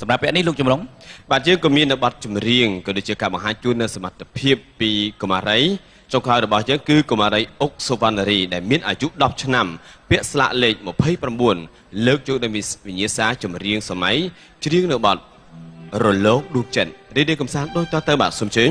សម្រាប់ពាក់នេះលោកចម្រុងបាទយើងក៏មាននៅបទចម្រៀងក៏ដូចជាការបង្ហាញជូននៅសមត្ថភាពពីកុមារីចុងក្រោយរបស់យើងគឺកុមារីអុកសុវណ្ណរីដែលមានអាយុ10ឆ្នាំពាក់ស្លាកលេខ29លើកយកដោយវិញ្ញាសាចម្រៀងសម័យច្រៀងនៅបទរលកដួងចិត្តរីករាយកំសាន្តដូចតទៅបាទសូមជើញ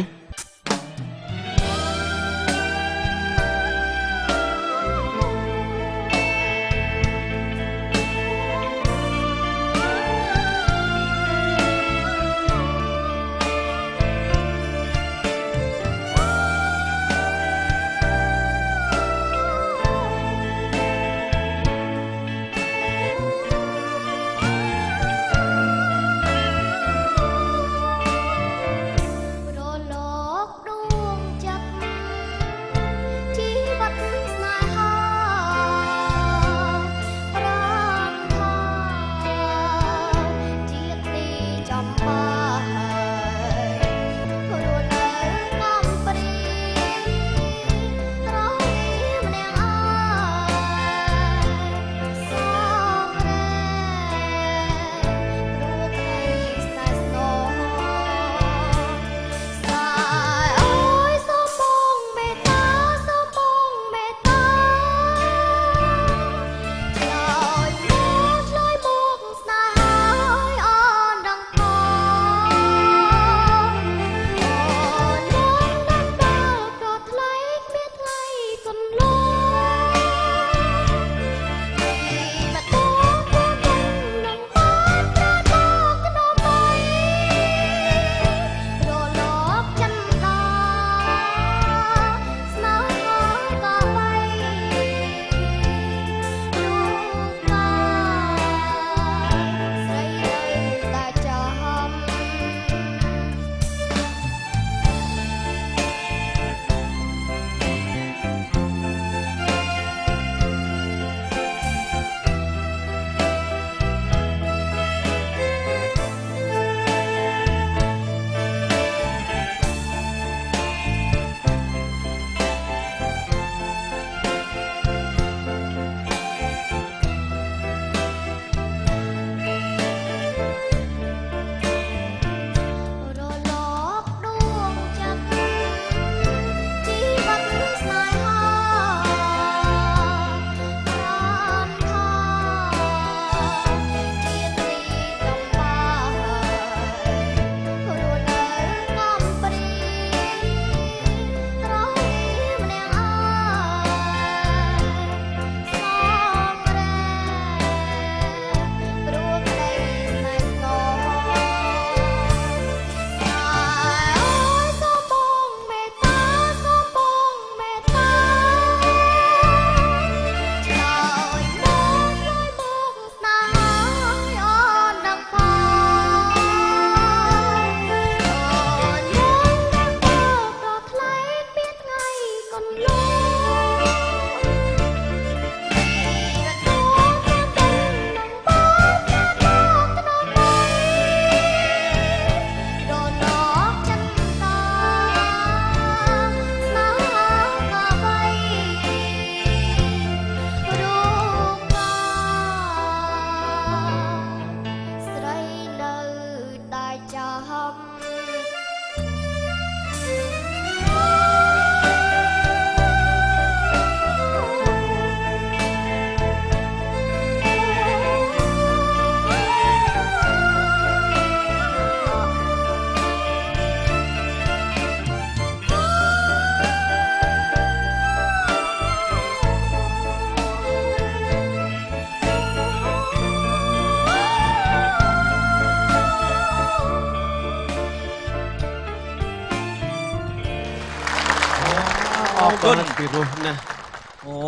គុណពីរោះណាស់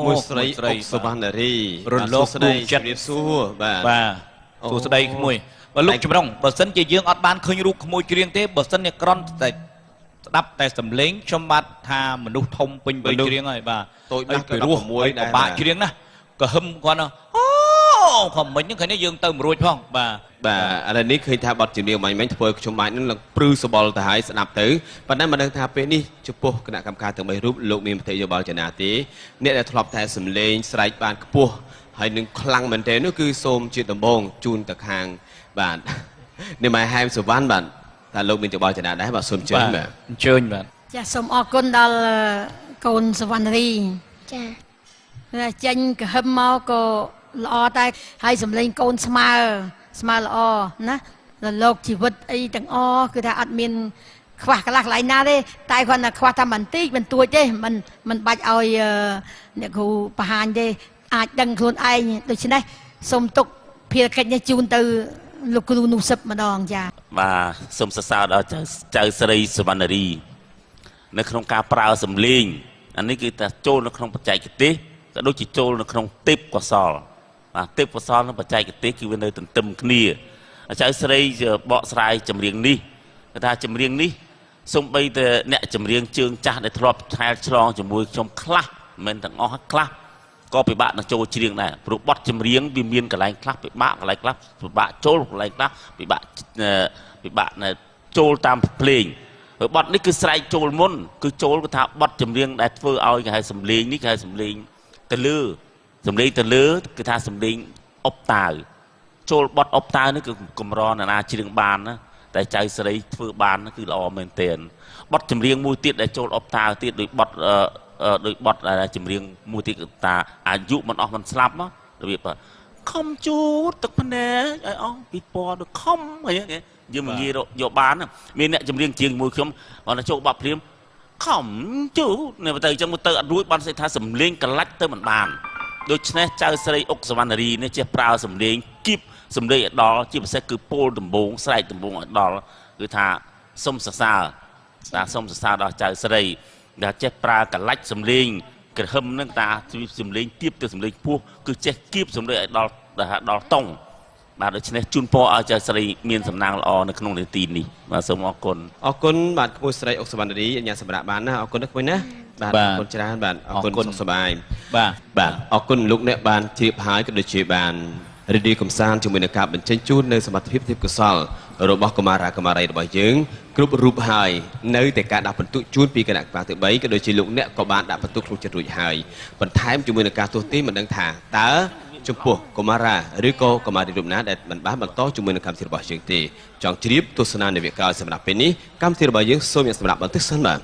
មួយស្រីអុកសុវណ្ណរីរលកដួងចិត្តសួរបាទសួស្ដីក្មួយបើលោកចម្រុងបើសិនជាយើងអត់បានឃើញរូបក្មួយច្រៀងទេបើសិនជាក្រន់តែស្ដាប់តែសំឡេងខ្ញុំបាទថាមនុស្សធំពេញវ័យច្រៀងហើយបាទតូចណាស់ពីរោះមួយដែរបាក់ច្រៀងណាក៏ហឹមគាត់អូខំមិញហ្នឹងឃើញយើងទៅមិនរួចផងបាទបាទឥឡូវនេះឃើញថាបទចម្រៀងមិញធ្វើខ្ញុំបាទនឹងព្រឺសបល់ទៅហើយស្ដាប់ទៅប៉ុន្តែមិនដឹងថាពេលនេះចំពោះគណៈកម្មការទាំង3រូបលោកមានមតិយោបល់ចំណាទេអ្នកដែលធ្លាប់តែសំឡេងស្រែកបានខ្ពស់ហើយនឹងខ្លាំងមែនទែននោះគឺសូមជាដំបងជូនទៅខាងបាទ នេះមកហែមសុវណ្ណបាទតើលោកមានយោបល់ចំណាដែរបាទសូមជឿនបាទ អញ្ជើញបាទ ចាសូមអរគុណដល់កូនសវណ្ណរី ចា ចេញកហឹមមកក៏ល្អតែហើយសម្លេងកូនស្មើល្អណាលោកជីវិតអីទាំងអស់គឺថាអត់មានខ្វះកន្លះកន្លែងណាទេតែគាត់ថាខ្វះតែបន្តិចបន្តួចទេមិនបាច់ឲ្យអ្នកគ្រូបង្ហាញទេអាចដឹងខ្លួនឯងដូច្នេះសូមទុកភារកិច្ចនេះជូនទៅលោកគ្រូនុសិបម្ដងចា បាទសូមសរសើរដល់ចៅស្រីសវណ្ណរីនៅក្នុងការប្រើសម្លេងអានេះគឺថាចូលនៅក្នុងបច្ចេកទេសក៏ដូចជាចូលនៅក្នុងទេពកោសលបាទទេពកោសលនិងបច្ចេកទេសគឺវានៅទន្ទឹមគ្នាចៅស្រីបកស្រាយចម្រៀងនេះគេថាចម្រៀងនេះសូម្បីតែអ្នកចម្រៀងជើងចាស់ដែលធ្លាប់ថែលឆ្លងជាមួយខ្ញុំខ្លះមិនទាំងអស់ខ្លះក៏ពិបាកនឹងចូលច្រៀងដែរព្រោះបទចម្រៀងវាមានកន្លែងខ្លះពិបាកកន្លែងខ្លះពិបាកចូលកន្លែងខ្លះពិបាកចូលតាមភ្លេងហើយបទនេះគឺស្រែកចូលមុនគឺចូលគឺថាបទចម្រៀងដែលធ្វើឲ្យគេហៅសំលេងនេះគេហៅសំលេងទៅលើគឺថាសំលេងអុបតាវចូលបទអុបតាវនេះគឺកម្រណាច្រៀងបានណាតែចៅស្រីធ្វើបានគឺល្អមែនទែនបទចម្រៀងមួយទៀតដែលចូលអុបតាវទៀតដោយបទចម្រៀងមួយទៀតគឺថាអាយុមិនអស់មិនស្លាប់មករបៀបខំជូតទឹកភ្នែកឲ្យអស់ពីពណ៌ទៅខំអីហ្នឹងយើងមិនងាយយកបានមានអ្នកចម្រៀងជាងមួយខ្ញុំគាត់ថាចូលបទព្រាមខំជូតនៅទៅអញ្ចឹងមកទៅអត់រួចបានស្អីថាសំលេងកលាច់ទៅមិនបានដូច្នេះចៅស្រីអុកសវណ្ណរីនេះចេះប្រើសំលេងគៀបសំលេងឲ្យដល់ជាពិសេសគឺពោលដំបងស្រែកដំបងឲ្យដល់គឺថាសុំសរសើរសូមសរសើរដល់ចៅស្រីដែលចេះប្រើកលាច់សំលេងក្រហឹមនឹងតាសំលេងទៀបទៅសំលេងពោះគឺចេះគៀបសំលេងឲ្យដល់តុងបាទដូច្នេះជូនពរឲ្យចៅស្រីមានសំណាងល្អនៅក្នុងនាទីនេះបាទសូមអរគុណបាទក្មួយស្រីអុកសវណ្ណរីអញ្ញាសម្រាប់បានណាអរគុណណាក្មួយណាបាទអរគុណច្រើនបាទអរគុណសុខសប្បាយបាទអរគុណលោកអ្នកបានជ្រាបហើយក៏ដូចជាបានរីករាយកំសាន្តជាមួយនឹងការបញ្ចេញជូននៅសមត្ថភាពទេពកោសលរបស់កុមារាកុមារីរបស់យើងគ្រប់រូបហើយនៅតែការដាក់បន្ទុកជូនពីគណៈកម្មការទី3ក៏ដូចជាលោកអ្នកក៏បានដាក់បន្ទុកក្នុងចិត្តរួចហើយបន្ថែមជាមួយនឹងការទស្សន៍ទាយមិនដឹងថាតើចំពោះកុមារាឬក៏កុមារីរូបណាដែលមិនបានបន្តជាមួយនឹងកម្មវិធីរបស់យើងទេចង់ជ្រាបទស្សនានៅវគ្គក្រោយសម្រាប់ពេលនេះកម្មវិធីរបស់យើងសូមអ្នកសម្រាប់បន្ទិះសិនបាទ